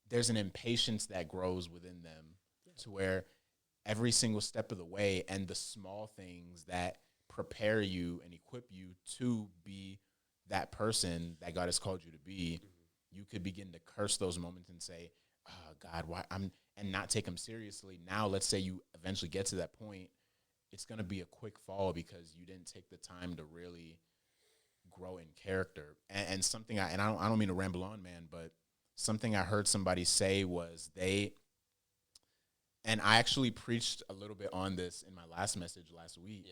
there's an impatience that grows within them to where every single step of the way, and the small things that prepare you and equip you to be that person that God has called you to be, you could begin to curse those moments and say, oh, God, why and not take them seriously. Now, let's say you eventually get to that point, it's going to be a quick fall because you didn't take the time to really grow in character. And something I don't mean to ramble on, man, but something I heard somebody say was and I actually preached a little bit on this in my last message last week,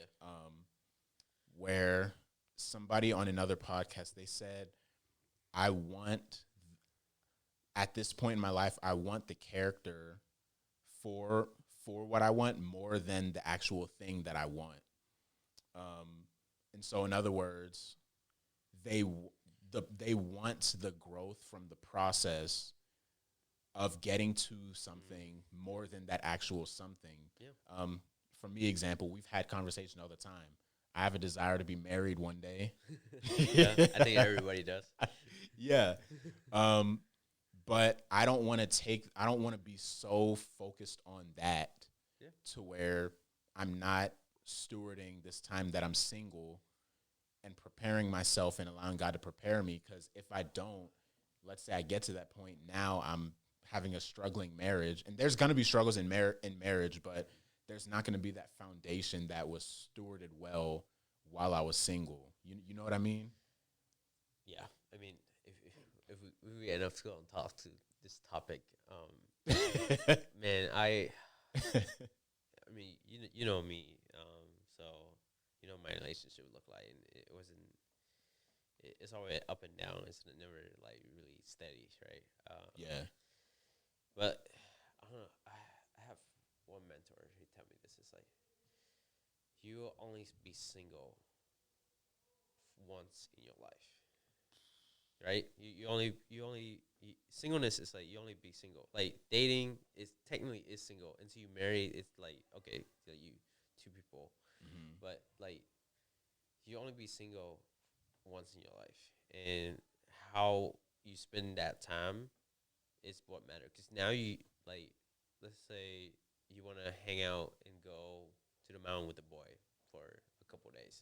where somebody on another podcast, they said, at this point in my life, I want the character for what I want more than the actual thing that I want. And so, in other words, they want the growth from the process of getting to something more than that actual something. For me, example, we've had conversation all the time. I have a desire to be married one day. I think everybody does. But I don't want to be so focused on that to where I'm not stewarding this time that I'm single and preparing myself and allowing God to prepare me. Because if I don't, let's say I get to that point, now I'm having a struggling marriage, and there's going to be struggles in marriage, but there's not going to be that foundation that was stewarded well while I was single. You know what I mean? Yeah. I mean, if we end up to go and talk to this topic, man, I mean, you know me, so you know my relationship would look like, and it wasn't. It's always up and down. It's never like really steady, right? Yeah. But I don't know. I have one mentor who tell me this is like you will only be single once in your life, right? Singleness is like you only be single. Like dating is technically is single until you marry. It's like okay, so you two people, but like you only be single once in your life, and how you spend that time is what matters. Because now you like, let's say you want to hang out and go to the mountain with a boy for a couple days.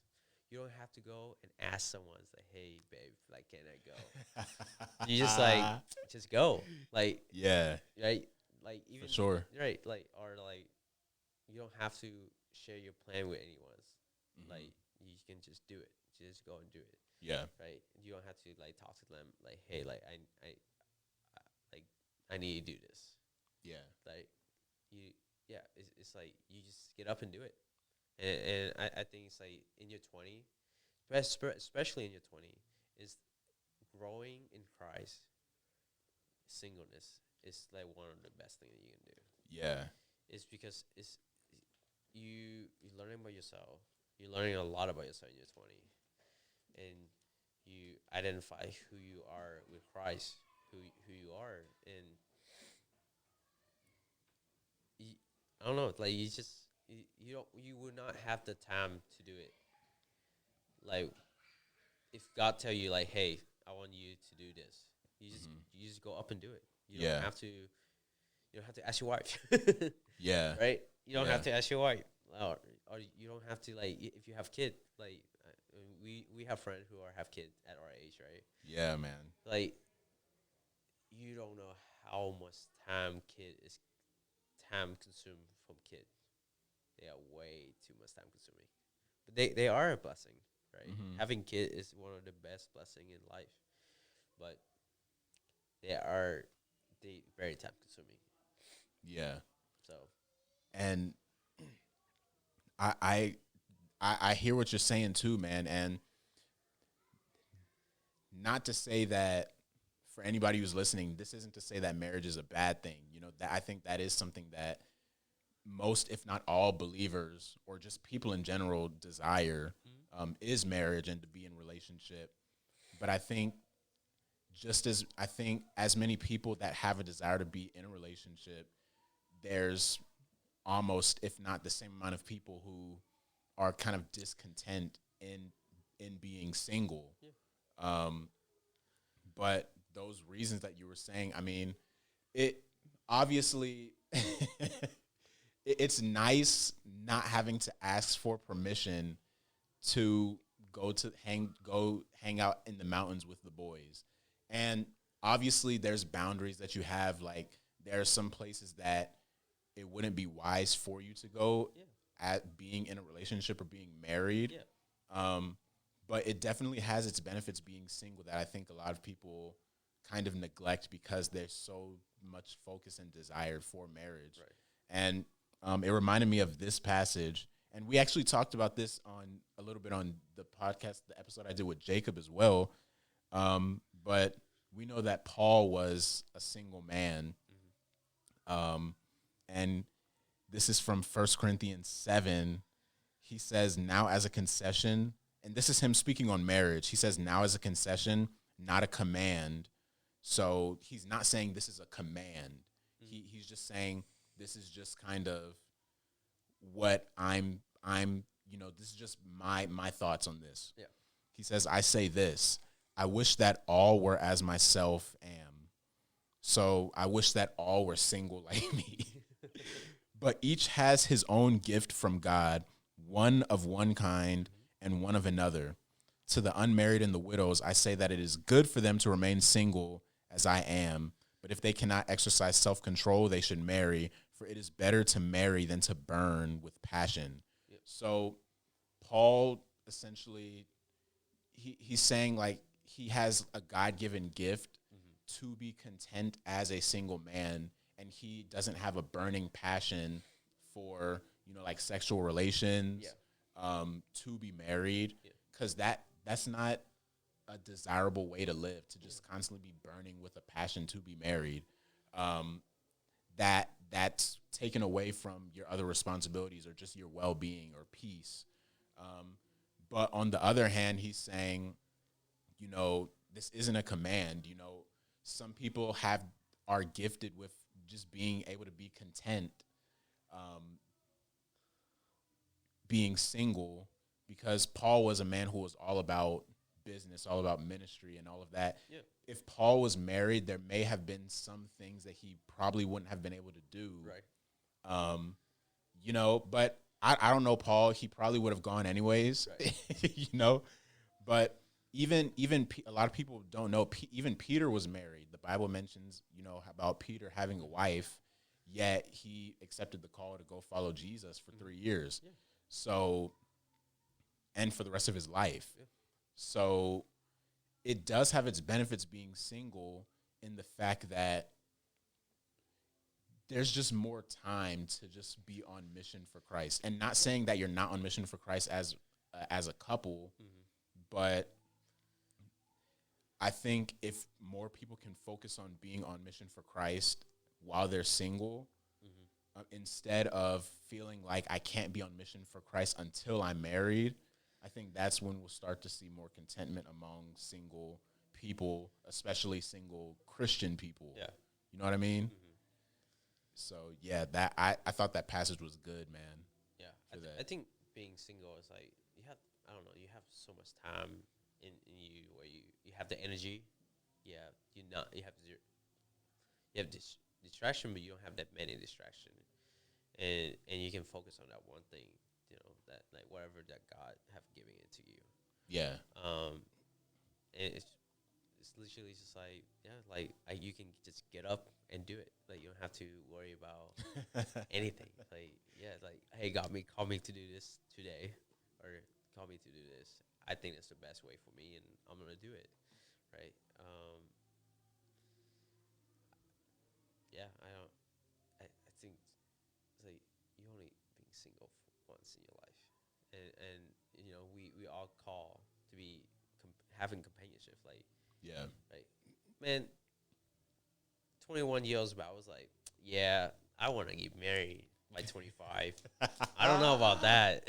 You don't have to go and ask someone, say, "Hey, babe, like, can I go?" You just like, just go, like, Yeah, right, like even for sure. right, like, or like, you don't have to share your plan with anyone. Like, you can just do it. Just go and do it. Yeah. Right. You don't have to like talk to them like, hey, like like I need to do this. Yeah. Like you, yeah. It's like you just get up and do it. And I think it's like in your 20, especially in your 20, is growing in Christ. Singleness is like one of the best things that you can do. Yeah. It's because it's you're learning about yourself. You're learning a lot about yourself in your 20, and you identify who you are with Christ, who you are, and I don't know, like you would not have the time to do it. Like if God tell you like, hey, I want you to do this, you just go up and do it. You don't have to. You don't have to ask your wife. Yeah. Right. You don't have to ask your wife, or you don't have to like if you have kid. Like we have friends who have kids at our age, right? Yeah, man. Like you don't know how much time consumed from kids. They are way too much time consuming, but they are a blessing, right? Having kids is one of the best blessing in life, but they very time consuming. Yeah. So And I hear what you're saying too, man. And not to say that for anybody who's listening, this isn't to say that marriage is a bad thing. You know, that I think that is something that most, if not all, believers or just people in general desire is marriage and to be in relationship. But I think as many people that have a desire to be in a relationship, there's almost, if not the same amount of people who are kind of discontent in being single. Yeah. But those reasons that you were saying, I mean, it obviously it's nice not having to ask for permission to go hang out in the mountains with the boys. And obviously there's boundaries that you have. Like there are some places that it wouldn't be wise for you to go at being in a relationship or being married. Yeah. But it definitely has its benefits being single that I think a lot of people kind of neglect because there's so much focus and desire for marriage. Right. And it reminded me of this passage. And we actually talked about this a little bit on the podcast, the episode I did with Jacob as well. But we know that Paul was a single man. And this is from 1 Corinthians 7. He says, now as a concession, and this is him speaking on marriage. He says, now as a concession, not a command. So he's not saying this is a command. He's just saying this is just kind of what I'm this is just my thoughts on this. Yeah. He says, I say this, I wish that all were as myself am. So I wish that all were single like me. But each has his own gift from God, one of one kind and one of another. To the unmarried and the widows, I say that it is good for them to remain single as I am. But if they cannot exercise self-control, they should marry, for it is better to marry than to burn with passion. Yep. So Paul essentially, he's saying like he has a God-given gift to be content as a single man, and he doesn't have a burning passion for, like sexual relations, Yeah. to be married, because that's not a desirable way to live, to just constantly be burning with a passion to be married. That's taken away from your other responsibilities or just your well-being or peace. But on the other hand, he's saying, this isn't a command. Some people are gifted with just being able to be content, being single, because Paul was a man who was all about business, all about ministry and all of that. Yeah. If Paul was married, there may have been some things that he probably wouldn't have been able to do. Right. But I don't know Paul. He probably would have gone anyways, Right. But even a lot of people don't know, even Peter was married. The Bible mentions, about Peter having a wife, yet he accepted the call to go follow Jesus for 3 years. Yeah. So, and for the rest of his life. Yeah. So it does have its benefits being single, in the fact that there's just more time to just be on mission for Christ. And not saying that you're not on mission for Christ as a couple, but I think if more people can focus on being on mission for Christ while they're single, instead of feeling like I can't be on mission for Christ until I'm married, I think that's when we'll start to see more contentment among single people, especially single Christian people. Yeah. You know what I mean? So yeah, that I thought that passage was good, man. Yeah. For that. I think being single is like, I don't know, you have so much time in you where you have the energy. Yeah. You have this distraction, but you don't have that many distraction. And you can focus on that one thing, that like whatever that God have given it to you. Yeah. And it's literally just like, like you can just get up and do it. Like you don't have to worry about anything. Like like, hey, call me to do this today, or call me to do this. I think that's the best way for me, and I'm gonna do it, right? I think it's like you only being single once in your life, and we all call to be having companionship, like. Yeah. Like, man, 21 years ago, I was like, yeah, I want to get married by 25. I don't know about that.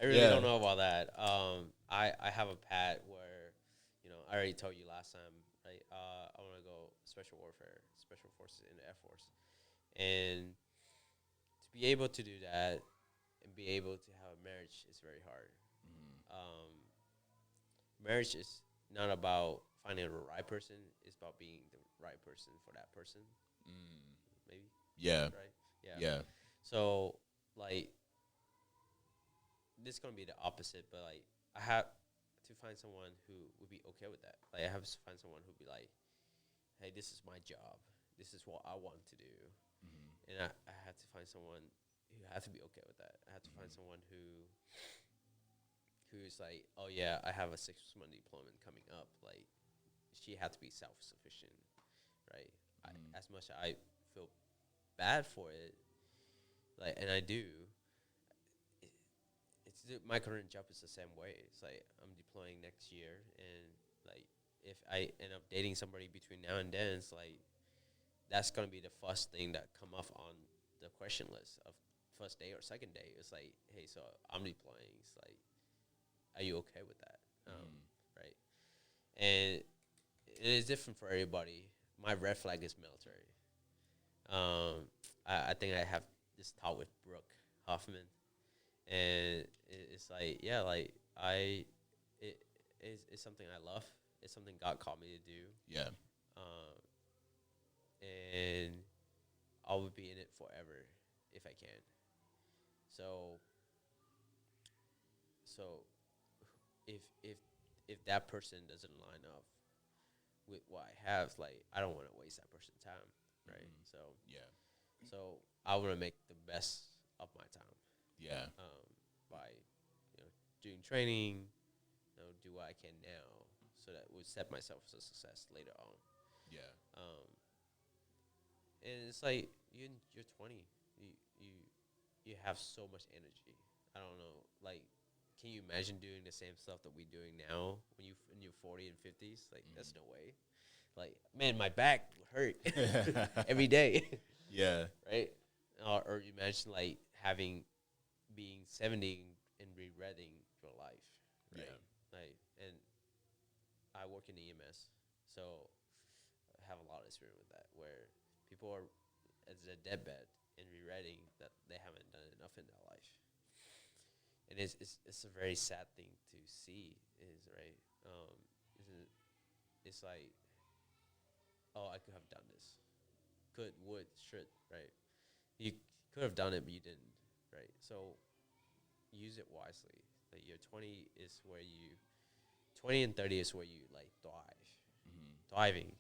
I really don't know about that. I have a path where, I already told you last time, right? I want to go special forces in the Air Force. And to be able to do that and be able to have a marriage is very hard. Marriage is not about finding the right person. It's about being the right person for that person. Maybe. Yeah. Right? Yeah. So, like, this is going to be the opposite, but, like, I have to find someone who would be okay with that. Like, I have to find someone who would be like, hey, this is my job. This is what I want to do. And I have to find someone who has to be okay with that. I have to find someone who's like, oh, yeah, I have a 6-month deployment coming up. Like, she had to be self-sufficient, right? As much as I feel bad for it, like, and I do, my current job is the same way. It's like I'm deploying next year, and like if I end up dating somebody between now and then, it's like that's gonna be the first thing that come off on the question list of first day or second day. It's like, hey, so I'm deploying. It's like, are you okay with that? Right? And it is different for everybody. My red flag is military. I think I have this talk with Brooke Hoffman, and it's like, yeah, like it's something I love. It's something God called me to do. Yeah. And I would be in it forever if I can. So if that person doesn't line up with what I have, like, I don't want to waste that person's time, right? So I want to make the best of my time. Yeah. By doing training, do what I can now, so that would set myself for success later on. Yeah. And it's like you're 20, you have so much energy. I don't know, like, can you imagine doing the same stuff that we're doing now when you in your 40 and 50s? Like, that's no way. Like, man, my back hurt every day. Yeah. Right? Or you mentioned like being 70 and regretting your life, right? Yeah. Like, and I work in EMS, so I have a lot of experience with that, where people are at their deathbed and regretting that they haven't done enough in their life, and it's a very sad thing to see, is right. It's like, oh, I could have done this, could, would, should, right? You could have done it, but you didn't, right? So use it wisely. Like, your 20 and 30 is where you like thriving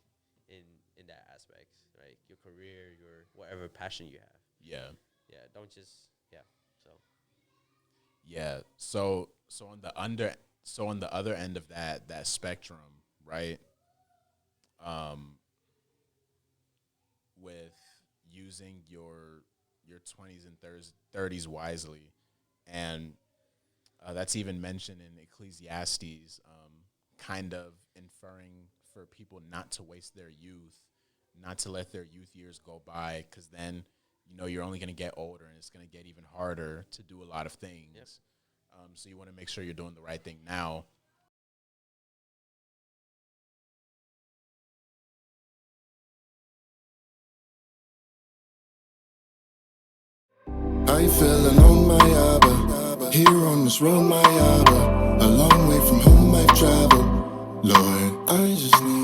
in that aspect, right? Your career, your whatever passion you have. Yeah. Yeah, don't just So Yeah. So on the other end of that spectrum, right? With using your 20s and 30s wisely, and that's even mentioned in Ecclesiastes, kind of inferring for people not to waste their youth, not to let their youth years go by, because then you're only going to get older, and it's going to get even harder to do a lot of things. Yep. So you want to make sure you're doing the right thing now. I feel alone, my Abba. Here on this road, my Abba. A long way from home I've traveled. Lord, I just need